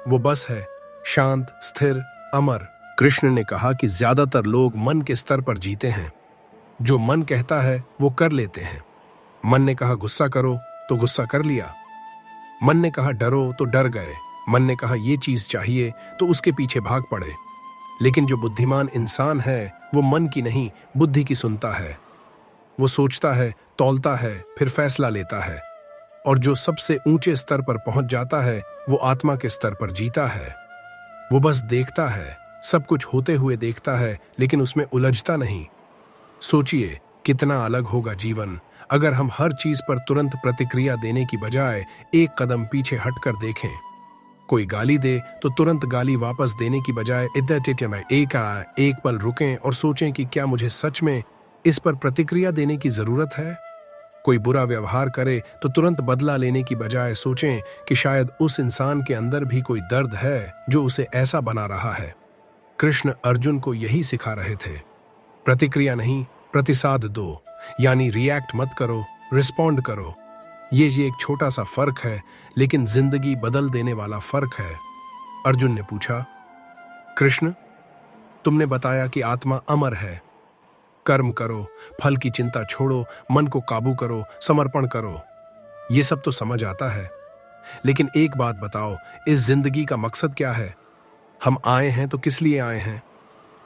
वो बस है, शांत, स्थिर, अमर। कृष्ण ने कहा कि ज्यादातर लोग मन के स्तर पर जीते हैं। जो मन कहता है वो कर लेते हैं। मन ने कहा गुस्सा करो तो गुस्सा कर लिया। मन ने कहा डरो तो डर गए। मन ने कहा ये चीज चाहिए तो उसके पीछे भाग पड़े। लेकिन जो बुद्धिमान इंसान है वो मन की नहीं, बुद्धि की सुनता है। वो सोचता है, तौलता है, फिर फैसला लेता है। और जो सबसे ऊंचे स्तर पर पहुंच जाता है वो आत्मा के स्तर पर जीता है। वो बस देखता है, सब कुछ होते हुए देखता है, लेकिन उसमें उलझता नहीं। सोचिए कितना अलग होगा जीवन अगर हम हर चीज पर तुरंत प्रतिक्रिया देने की बजाय एक कदम पीछे हटकर देखें। कोई गाली दे तो तुरंत गाली वापस देने की बजाय एक पल रुकें और सोचें कि क्या मुझे सच में इस पर प्रतिक्रिया देने की जरूरत है। कोई बुरा व्यवहार करे तो तुरंत बदला लेने की बजाय सोचें कि शायद उस इंसान के अंदर भी कोई दर्द है जो उसे ऐसा बना रहा है। कृष्ण अर्जुन को यही सिखा रहे थे। प्रतिक्रिया नहीं, प्रतिसाद दो, यानी रिएक्ट मत करो, रिस्पॉन्ड करो। ये एक छोटा सा फर्क है, लेकिन जिंदगी बदल देने वाला फर्क है। अर्जुन ने पूछा, कृष्ण, तुमने बताया कि आत्मा अमर है। कर्म करो, फल की चिंता छोड़ो, मन को काबू करो, समर्पण करो। ये सब तो समझ आता है, लेकिन एक बात बताओ, इस जिंदगी का मकसद क्या है? हम आए हैं तो किस लिए आए हैं?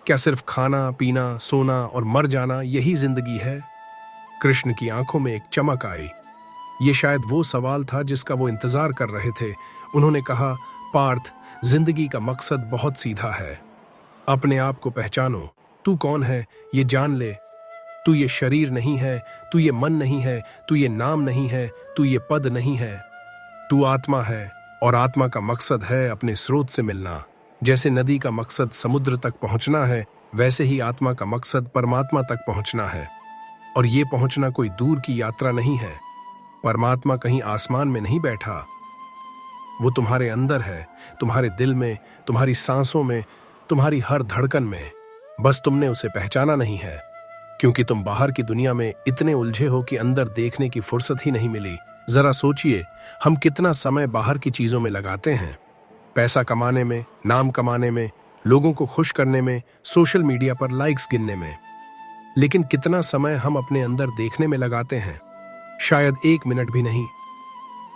क्या सिर्फ खाना पीना सोना और मर जाना यही जिंदगी है? कृष्ण की आंखों में एक चमक आई। ये शायद वो सवाल था जिसका वो इंतजार कर रहे थे। उन्होंने कहा, पार्थ, जिंदगी का मकसद बहुत सीधा है। अपने आप को पहचानो। तू कौन है ये जान ले। तू ये शरीर नहीं है, तू ये मन नहीं है, तू ये नाम नहीं है, तू ये पद नहीं है। तू आत्मा है और आत्मा का मकसद है अपने स्रोत से मिलना। जैसे नदी का मकसद समुद्र तक पहुंचना है, वैसे ही आत्मा का मकसद परमात्मा तक पहुंचना है। और ये पहुंचना कोई दूर की यात्रा नहीं है। परमात्मा कहीं आसमान में नहीं बैठा, वो तुम्हारे अंदर है, तुम्हारे दिल में, तुम्हारी सांसों में, तुम्हारी हर धड़कन में। बस तुमने उसे पहचाना नहीं है, क्योंकि तुम बाहर की दुनिया में इतने उलझे हो कि अंदर देखने की फुर्सत ही नहीं मिली। जरा सोचिए, हम कितना समय बाहर की चीजों में लगाते हैं, पैसा कमाने में, नाम कमाने में, लोगों को खुश करने में, सोशल मीडिया पर लाइक्स गिनने में। लेकिन कितना समय हम अपने अंदर देखने में लगाते हैं? शायद 1 मिनट भी नहीं।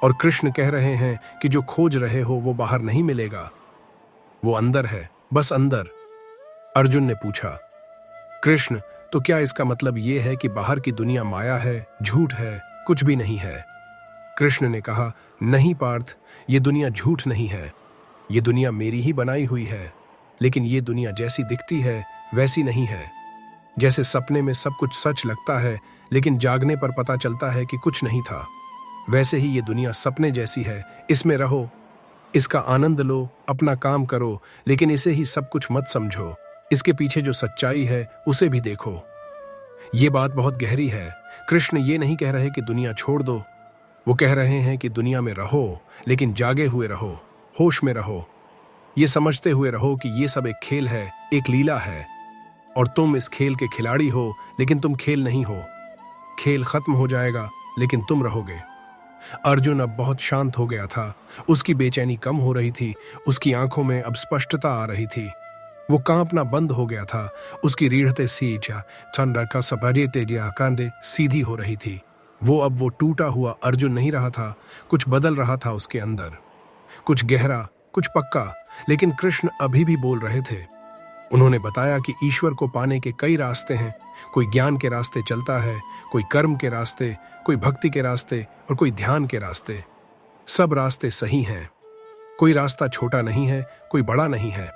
और कृष्ण कह रहे हैं कि जो खोज रहे हो वो बाहर नहीं मिलेगा, वो अंदर है, बस अंदर। अर्जुन ने पूछा, कृष्ण, तो क्या इसका मतलब ये है कि बाहर की दुनिया माया है, झूठ है, कुछ भी नहीं है? कृष्ण ने कहा, नहीं पार्थ, ये दुनिया झूठ नहीं है। ये दुनिया मेरी ही बनाई हुई है, लेकिन ये दुनिया जैसी दिखती है वैसी नहीं है। जैसे सपने में सब कुछ सच लगता है, लेकिन जागने पर पता चलता है कि कुछ नहीं था, वैसे ही ये दुनिया सपने जैसी है। इसमें रहो, इसका आनंद लो, अपना काम करो, लेकिन इसे ही सब कुछ मत समझो। इसके पीछे जो सच्चाई है उसे भी देखो। ये बात बहुत गहरी है। कृष्ण ये नहीं कह रहे कि दुनिया छोड़ दो, वो कह रहे हैं कि दुनिया में रहो, लेकिन जागे हुए रहो, होश में रहो। ये समझते हुए रहो कि ये सब एक खेल है, एक लीला है, और तुम इस खेल के खिलाड़ी हो, लेकिन तुम खेल नहीं हो। खेल खत्म हो जाएगा, लेकिन तुम रहोगे। अर्जुन अब बहुत शांत हो गया था। उसकी बेचैनी कम हो रही थी, उसकी आंखों में अब स्पष्टता आ रही थी। वो कांपना बंद हो गया था। उसकी रीढ़ते सीधी हो रही थी। वो टूटा हुआ अर्जुन नहीं रहा था, कुछ बदल रहा था उसके अंदर, कुछ गहरा, कुछ पक्का। लेकिन कृष्ण अभी भी बोल रहे थे। उन्होंने बताया कि ईश्वर को पाने के कई रास्ते हैं। कोई ज्ञान के रास्ते चलता है, कोई कर्म के रास्ते, कोई भक्ति के रास्ते और कोई ध्यान के रास्ते। सब रास्ते सही हैं। कोई रास्ता छोटा नहीं है, कोई बड़ा नहीं है।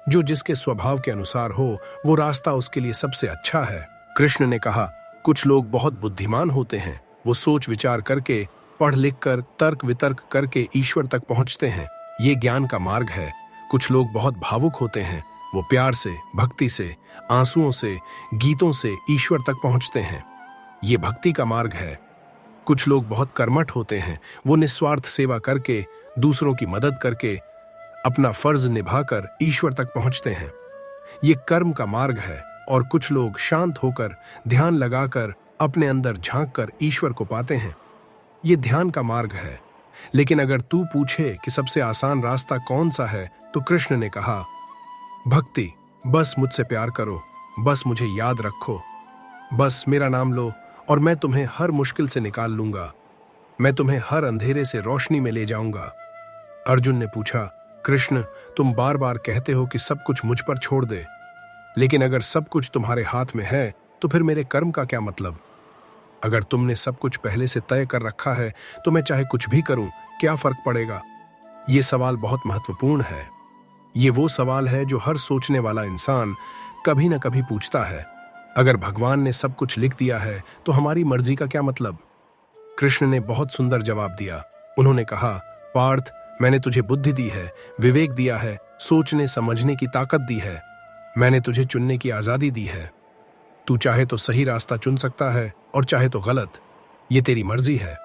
जो जिसके स्वभाव के अनुसार हो, वो रास्ता उसके लिए सबसे अच्छा है। कृष्ण ने कहा, कुछ लोग बहुत बुद्धिमान होते हैं। वो सोच विचार करके, पढ़ लिख कर, तर्क वितर्क करके ईश्वर तक पहुंचते हैं। ये ज्ञान का मार्ग है। कुछ लोग बहुत भावुक होते हैं। वो प्यार से, भक्ति से, आंसुओं से, गीतों से ईश्वर तक पहुंचते हैं। ये भक्ति का मार्ग है। कुछ लोग बहुत कर्मठ होते हैं। वो निस्वार्थ सेवा करके, दूसरों की मदद करके, अपना फर्ज निभाकर ईश्वर तक पहुंचते हैं। ये कर्म का मार्ग है। और कुछ लोग शांत होकर, ध्यान लगाकर, अपने अंदर झांक कर ईश्वर को पाते हैं। ये ध्यान का मार्ग है। लेकिन अगर तू पूछे कि सबसे आसान रास्ता कौन सा है, तो कृष्ण ने कहा, भक्ति। बस मुझसे प्यार करो, बस मुझे याद रखो, बस मेरा नाम लो और मैं तुम्हें हर मुश्किल से निकाल लूंगा। मैं तुम्हें हर अंधेरे से रोशनी में ले जाऊंगा। अर्जुन ने पूछा, कृष्ण, तुम बार बार कहते हो कि सब कुछ मुझ पर छोड़ दे, लेकिन अगर सब कुछ तुम्हारे हाथ में है तो फिर मेरे कर्म का क्या मतलब? अगर तुमने सब कुछ पहले से तय कर रखा है तो मैं चाहे कुछ भी करूं, क्या फर्क पड़ेगा? ये सवाल बहुत महत्वपूर्ण है। ये वो सवाल है जो हर सोचने वाला इंसान कभी न कभी पूछता है। अगर भगवान ने सब कुछ लिख दिया है तो हमारी मर्जी का क्या मतलब? कृष्ण ने बहुत सुंदर जवाब दिया। उन्होंने कहा, पार्थ, मैंने तुझे बुद्धि दी है, विवेक दिया है, सोचने समझने की ताकत दी है। मैंने तुझे चुनने की आजादी दी है। तू चाहे तो सही रास्ता चुन सकता है और चाहे तो गलत। ये तेरी मर्जी है।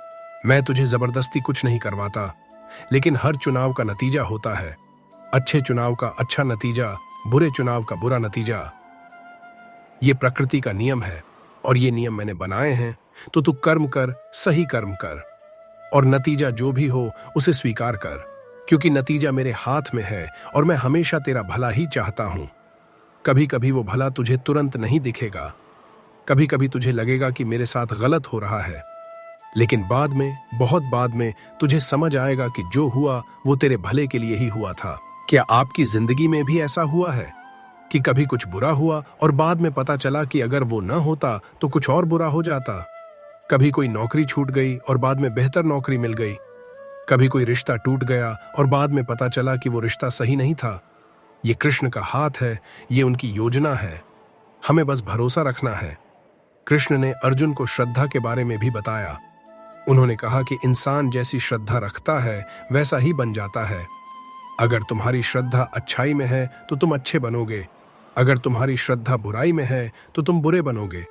मैं तुझे जबरदस्ती कुछ नहीं करवाता, लेकिन हर चुनाव का नतीजा होता है। अच्छे चुनाव का अच्छा नतीजा, बुरे चुनाव का बुरा नतीजा। ये प्रकृति का नियम है और ये नियम मैंने बनाए हैं। तो तू कर्म कर, सही कर्म कर, और नतीजा जो भी हो उसे स्वीकार कर, क्योंकि नतीजा मेरे हाथ में है और मैं हमेशा तेरा भला ही चाहता हूं। कभी कभी वो भला तुझे तुरंत नहीं दिखेगा, कभी कभी तुझे लगेगा कि मेरे साथ गलत हो रहा है, लेकिन बाद में, बहुत बाद में तुझे समझ आएगा कि जो हुआ वो तेरे भले के लिए ही हुआ था। क्या आपकी जिंदगी में भी ऐसा हुआ है? कि कभी कुछ बुरा हुआ और बाद में पता चला कि अगर वो न होता तो कुछ और बुरा हो जाता। कभी कोई नौकरी छूट गई और बाद में बेहतर नौकरी मिल गई। कभी कोई रिश्ता टूट गया और बाद में पता चला कि वो रिश्ता सही नहीं था। ये कृष्ण का हाथ है, ये उनकी योजना है। हमें बस भरोसा रखना है। कृष्ण ने अर्जुन को श्रद्धा के बारे में भी बताया। उन्होंने कहा कि इंसान जैसी श्रद्धा रखता है वैसा ही बन जाता है। अगर तुम्हारी श्रद्धा अच्छाई में है तो तुम अच्छे बनोगे, अगर तुम्हारी श्रद्धा बुराई में है तो तुम बुरे बनोगे,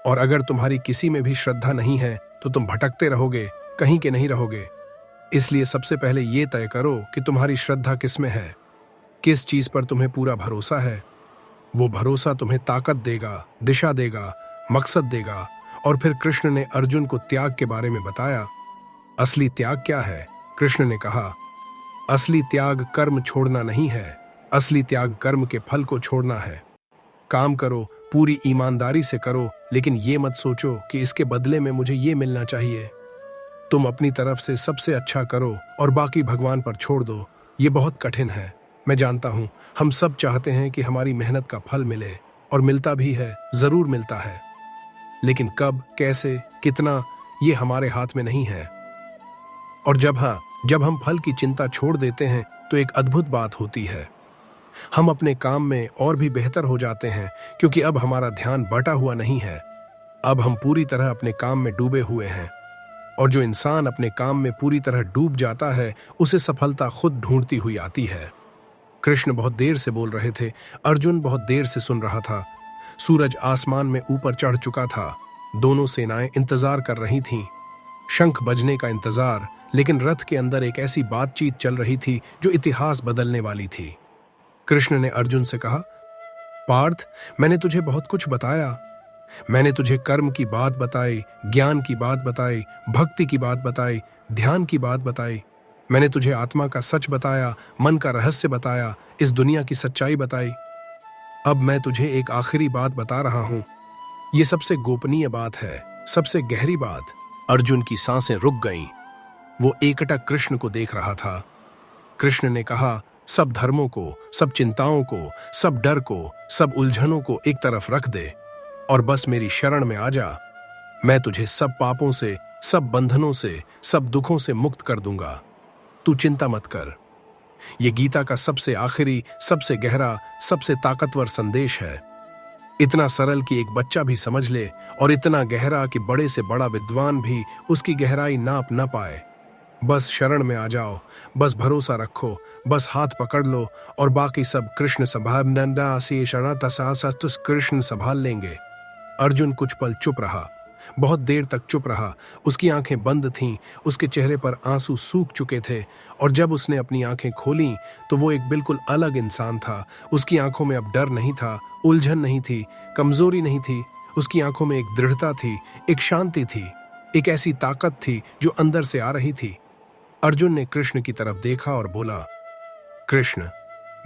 और अगर तुम्हारी किसी में भी श्रद्धा नहीं है तो तुम भटकते रहोगे, कहीं के नहीं रहोगे। इसलिए सबसे पहले ये तय करो कि तुम्हारी श्रद्धा किस में है, किस चीज पर तुम्हें पूरा भरोसा है। वो भरोसा तुम्हें ताकत देगा, दिशा देगा, मकसद देगा। और फिर कृष्ण ने अर्जुन को त्याग के बारे में बताया। असली त्याग क्या है? कृष्ण ने कहा, असली त्याग कर्म छोड़ना नहीं है, असली त्याग कर्म के फल को छोड़ना है। काम करो, पूरी ईमानदारी से करो, लेकिन ये मत सोचो कि इसके बदले में मुझे ये मिलना चाहिए। तुम अपनी तरफ से सबसे अच्छा करो और बाकी भगवान पर छोड़ दो। ये बहुत कठिन है, मैं जानता हूं। हम सब चाहते हैं कि हमारी मेहनत का फल मिले, और मिलता भी है, जरूर मिलता है, लेकिन कब, कैसे, कितना, ये हमारे हाथ में नहीं है। और जब हम फल की चिंता छोड़ देते हैं तो एक अद्भुत बात होती है। हम अपने काम में और भी बेहतर हो जाते हैं, क्योंकि अब हमारा ध्यान बटा हुआ नहीं है। अब हम पूरी तरह अपने काम में डूबे हुए हैं। और जो इंसान अपने काम में पूरी तरह डूब जाता है, उसे सफलता खुद ढूंढती हुई आती है। कृष्ण बहुत देर से बोल रहे थे, अर्जुन बहुत देर से सुन रहा था। सूरज आसमान में ऊपर चढ़ चुका था। दोनों सेनाएं इंतजार कर रही थीं। शंख बजने का इंतजार, लेकिन रथ के अंदर एक ऐसी बातचीत चल रही थी जो इतिहास बदलने वाली थी। कृष्ण ने अर्जुन से कहा, पार्थ, मैंने तुझे बहुत कुछ बताया। मैंने तुझे कर्म की बात बताई, ज्ञान की बात बताई, भक्ति की बात बताई, ध्यान की बात बताई। मैंने तुझे आत्मा का सच बताया, मन का रहस्य बताया, इस दुनिया की सच्चाई बताई। अब मैं तुझे एक आखिरी बात बता रहा हूं। ये सबसे गोपनीय बात है, सबसे गहरी बात। अर्जुन की सांसें रुक गईं। वो एकटक कृष्ण को देख रहा था। कृष्ण ने कहा, सब धर्मों को, सब चिंताओं को, सब डर को, सब उलझनों को एक तरफ रख दे और बस मेरी शरण में आ जा। मैं तुझे सब पापों से, सब बंधनों से, सब दुखों से मुक्त कर दूंगा। तू चिंता मत कर। ये गीता का सबसे आखिरी, सबसे गहरा, सबसे ताकतवर संदेश है। इतना सरल कि एक बच्चा भी समझ ले, और इतना गहरा कि बड़े से बड़ा विद्वान भी उसकी गहराई नाप न पाए। बस शरण में आ जाओ, बस भरोसा रखो, बस हाथ पकड़ लो, और बाकी सब कृष्ण कृष्ण संभाल लेंगे। अर्जुन कुछ पल चुप रहा, बहुत देर तक चुप रहा। उसकी आंखें बंद थीं, उसके चेहरे पर आंसू सूख चुके थे, और जब उसने अपनी आंखें खोलीं तो वो एक बिल्कुल अलग इंसान था। उसकी आंखों में अब डर नहीं था, उलझन नहीं थी, कमजोरी नहीं थी। उसकी आंखों में एक दृढ़ता थी, एक शांति थी, एक ऐसी ताकत थी जो अंदर से आ रही थी। अर्जुन ने कृष्ण की तरफ देखा और बोला, कृष्ण,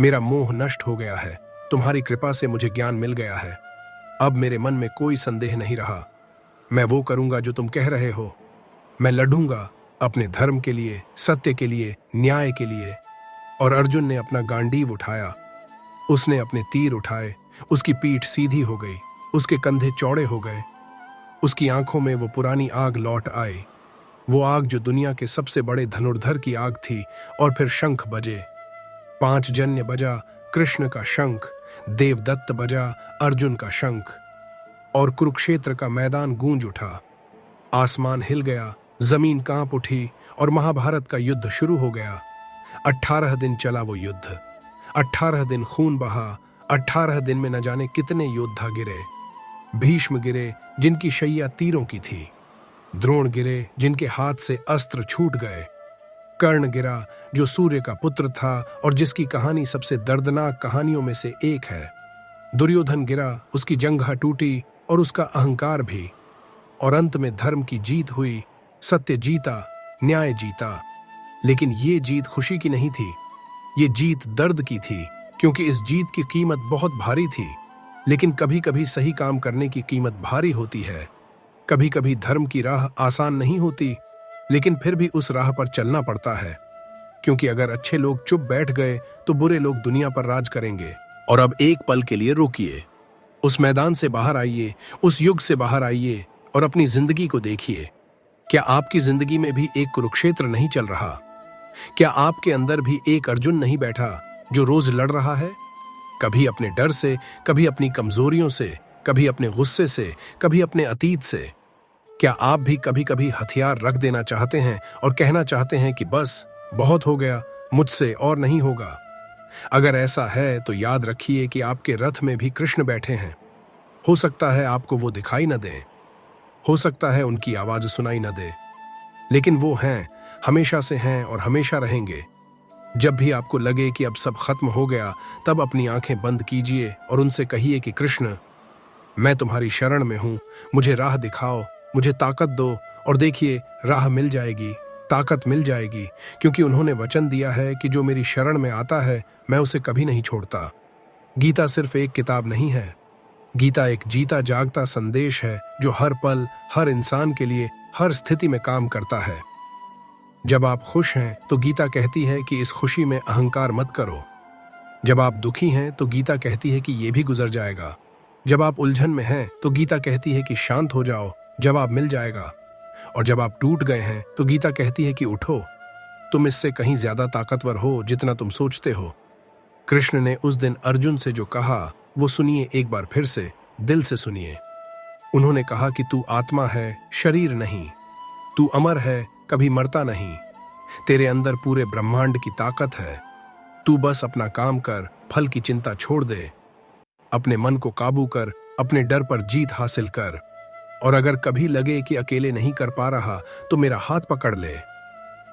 मेरा मोह नष्ट हो गया है। तुम्हारी कृपा से मुझे ज्ञान मिल गया है। अब मेरे मन में कोई संदेह नहीं रहा। मैं वो करूंगा जो तुम कह रहे हो। मैं लड़ूंगा अपने धर्म के लिए, सत्य के लिए, न्याय के लिए। और अर्जुन ने अपना गांडीव उठाया। उसने अपने तीर उठाए। उसकी पीठ सीधी हो गई, उसके कंधे चौड़े हो गए। उसकी आंखों में वो पुरानी आग लौट आई, वो आग जो दुनिया के सबसे बड़े धनुर्धर की आग थी। और फिर शंख बजे। पांचजन्य बजा, कृष्ण का शंख। देवदत्त बजा, अर्जुन का शंख। और कुरुक्षेत्र का मैदान गूंज उठा। आसमान हिल गया, जमीन कांप उठी, और महाभारत का युद्ध शुरू हो गया। 18 दिन चला वो युद्ध। 18 दिन खून बहा। 18 दिन में न जाने कितने योद्धा गिरे। भीष्म गिरे, जिनकी शैया तीरों की थी। द्रोण गिरे, जिनके हाथ से अस्त्र छूट गए। कर्ण गिरा, जो सूर्य का पुत्र था और जिसकी कहानी सबसे दर्दनाक कहानियों में से एक है। दुर्योधन गिरा, उसकी जंघा टूटी और उसका अहंकार भी। और अंत में धर्म की जीत हुई, सत्य जीता, न्याय जीता। लेकिन ये जीत खुशी की नहीं थी, ये जीत दर्द की थी, क्योंकि इस जीत की कीमत बहुत भारी थी। लेकिन कभी कभी सही काम करने की कीमत भारी होती है। कभी कभी धर्म की राह आसान नहीं होती, लेकिन फिर भी उस राह पर चलना पड़ता है, क्योंकि अगर अच्छे लोग चुप बैठ गए तो बुरे लोग दुनिया पर राज करेंगे। और अब एक पल के लिए रुकिए, उस मैदान से बाहर आइए, उस युग से बाहर आइए और अपनी जिंदगी को देखिए। क्या आपकी जिंदगी में भी एक कुरुक्षेत्र नहीं चल रहा? क्या आपके अंदर भी एक अर्जुन नहीं बैठा जो रोज लड़ रहा है? कभी अपने डर से, कभी अपनी कमजोरियों से, कभी अपने गुस्से से, कभी अपने अतीत से। क्या आप भी कभी कभी हथियार रख देना चाहते हैं और कहना चाहते हैं कि बस बहुत हो गया, मुझसे और नहीं होगा? अगर ऐसा है तो याद रखिए कि आपके रथ में भी कृष्ण बैठे हैं। हो सकता है आपको वो दिखाई न दें, हो सकता है उनकी आवाज सुनाई न दे, लेकिन वो हैं, हमेशा से हैं और हमेशा रहेंगे। जब भी आपको लगे कि अब सब खत्म हो गया, तब अपनी आंखें बंद कीजिए और उनसे कहिए कि कृष्ण, मैं तुम्हारी शरण में हूं, मुझे राह दिखाओ, मुझे ताकत दो। और देखिए, राह मिल जाएगी, ताकत मिल जाएगी, क्योंकि उन्होंने वचन दिया है कि जो मेरी शरण में आता है मैं उसे कभी नहीं छोड़ता। गीता सिर्फ एक किताब नहीं है, गीता एक जीता जागता संदेश है जो हर पल, हर इंसान के लिए, हर स्थिति में काम करता है। जब आप खुश हैं तो गीता कहती है कि इस खुशी में अहंकार मत करो। जब आप दुखी हैं तो गीता कहती है कि ये भी गुजर जाएगा। जब आप उलझन में हैं तो गीता कहती है कि शांत हो जाओ, जवाब मिल जाएगा। और जब आप टूट गए हैं तो गीता कहती है कि उठो, तुम इससे कहीं ज्यादा ताकतवर हो जितना तुम सोचते हो। कृष्ण ने उस दिन अर्जुन से जो कहा वो सुनिए, एक बार फिर से दिल से सुनिए। उन्होंने कहा कि तू आत्मा है, शरीर नहीं। तू अमर है, कभी मरता नहीं। तेरे अंदर पूरे ब्रह्मांड की ताकत है। तू बस अपना काम कर, फल की चिंता छोड़ दे। अपने मन को काबू कर, अपने डर पर जीत हासिल कर। और अगर कभी लगे कि अकेले नहीं कर पा रहा तो मेरा हाथ पकड़ ले,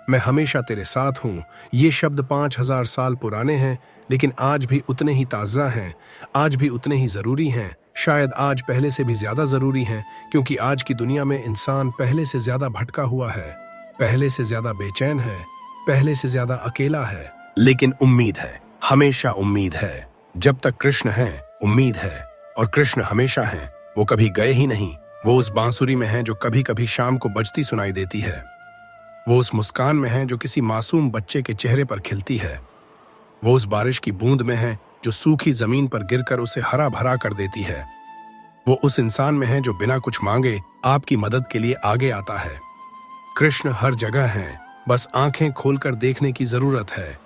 मैं हमेशा तेरे साथ हूं। ये शब्द 5000 साल पुराने हैं, लेकिन आज भी उतने ही ताज़ा हैं, आज भी उतने ही जरूरी हैं। शायद आज पहले से भी ज्यादा जरूरी हैं, क्योंकि आज की दुनिया में इंसान पहले से ज्यादा भटका हुआ है, पहले से ज्यादा बेचैन है, पहले से ज्यादा अकेला है। लेकिन उम्मीद है, हमेशा उम्मीद है। जब तक कृष्ण है, उम्मीद है। और कृष्ण हमेशा हैं, वो कभी गए ही नहीं। वो उस बांसुरी में है जो कभी कभी शाम को बजती सुनाई देती है। वो उस मुस्कान में है जो किसी मासूम बच्चे के चेहरे पर खिलती है। वो उस बारिश की बूंद में है जो सूखी जमीन पर गिरकर उसे हरा भरा कर देती है। वो उस इंसान में है जो बिना कुछ मांगे आपकी मदद के लिए आगे आता है। कृष्ण हर जगह हैं, बस आंखें खोलकर देखने की जरूरत है।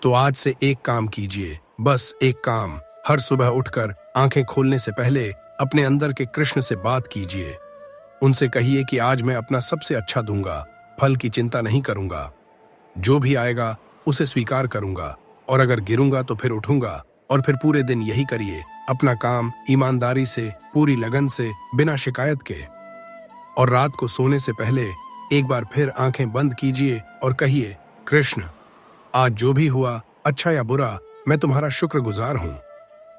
तो आज से एक काम कीजिए, बस एक काम। हर सुबह उठकर आंखें खोलने से पहले अपने अंदर के कृष्ण से बात कीजिए। उनसे कहिए कि आज मैं अपना सबसे अच्छा दूंगा, फल की चिंता नहीं करूंगा। जो भी आएगा उसे स्वीकार करूंगा, और अगर गिरूंगा तो फिर उठूंगा। और फिर पूरे दिन यही करिए, अपना काम ईमानदारी से, पूरी लगन से, बिना शिकायत के। और रात को सोने से पहले एक बार फिर आंखें बंद कीजिए और कहिए, कृष्ण, आज जो भी हुआ, अच्छा या बुरा, मैं तुम्हारा शुक्रगुजार हूं।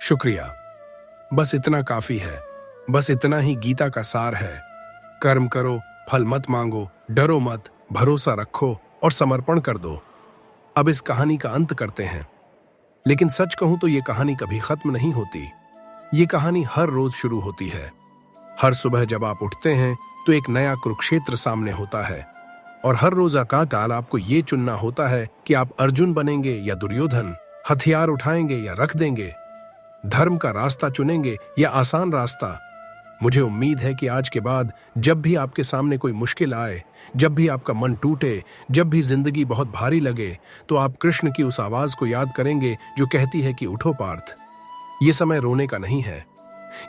शुक्रिया। बस इतना काफी है, बस इतना ही गीता का सार है। कर्म करो, फल मत मांगो, डरो मत, भरोसा रखो और समर्पण कर दो। अब इस कहानी का अंत करते हैं, लेकिन सच कहूं तो ये कहानी कभी खत्म नहीं होती। ये कहानी हर रोज शुरू होती है। हर सुबह जब आप उठते हैं तो एक नया कुरुक्षेत्र सामने होता है, और हर रोज का काल आपको ये चुनना होता है कि आप अर्जुन बनेंगे या दुर्योधन, हथियार उठाएंगे या रख देंगे, धर्म का रास्ता चुनेंगे या आसान रास्ता। मुझे उम्मीद है कि आज के बाद जब भी आपके सामने कोई मुश्किल आए, जब भी आपका मन टूटे, जब भी जिंदगी बहुत भारी लगे, तो आप कृष्ण की उस आवाज को याद करेंगे जो कहती है कि उठो पार्थ। ये समय रोने का नहीं है,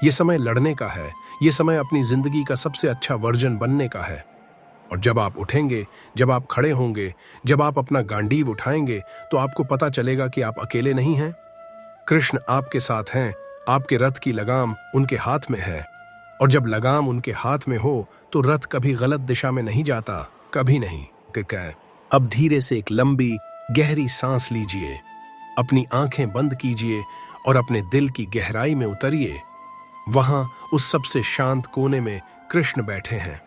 ये समय लड़ने का है, ये समय अपनी जिंदगी का सबसे अच्छा वर्जन बनने का है। और जब आप उठेंगे, जब आप खड़े होंगे, जब आप अपना गांडीव उठाएंगे, तो आपको पता चलेगा कि आप अकेले नहीं हैं। कृष्ण आपके साथ हैं, आपके रथ की लगाम उनके हाथ में है। और जब लगाम उनके हाथ में हो तो रथ कभी गलत दिशा में नहीं जाता, कभी नहीं। अब धीरे से एक लंबी गहरी सांस लीजिए, अपनी आंखें बंद कीजिए और अपने दिल की गहराई में उतरिए। वहां उस सबसे शांत कोने में कृष्ण बैठे हैं,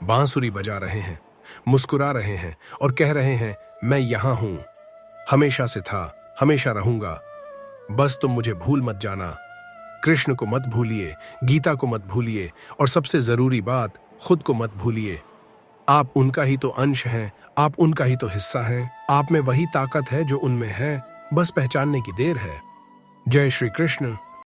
बांसुरी बजा रहे हैं, मुस्कुरा रहे हैं और कह रहे हैं, मैं यहां हूं, हमेशा से था, हमेशा रहूंगा। बस तुम मुझे भूल मत जाना। कृष्ण को मत भूलिए, गीता को मत भूलिए, और सबसे जरूरी बात, खुद को मत भूलिए। आप उनका ही तो अंश हैं, आप उनका ही तो हिस्सा हैं। आप में वही ताकत है जो उनमें है, बस पहचानने की देर है। जय श्री कृष्ण।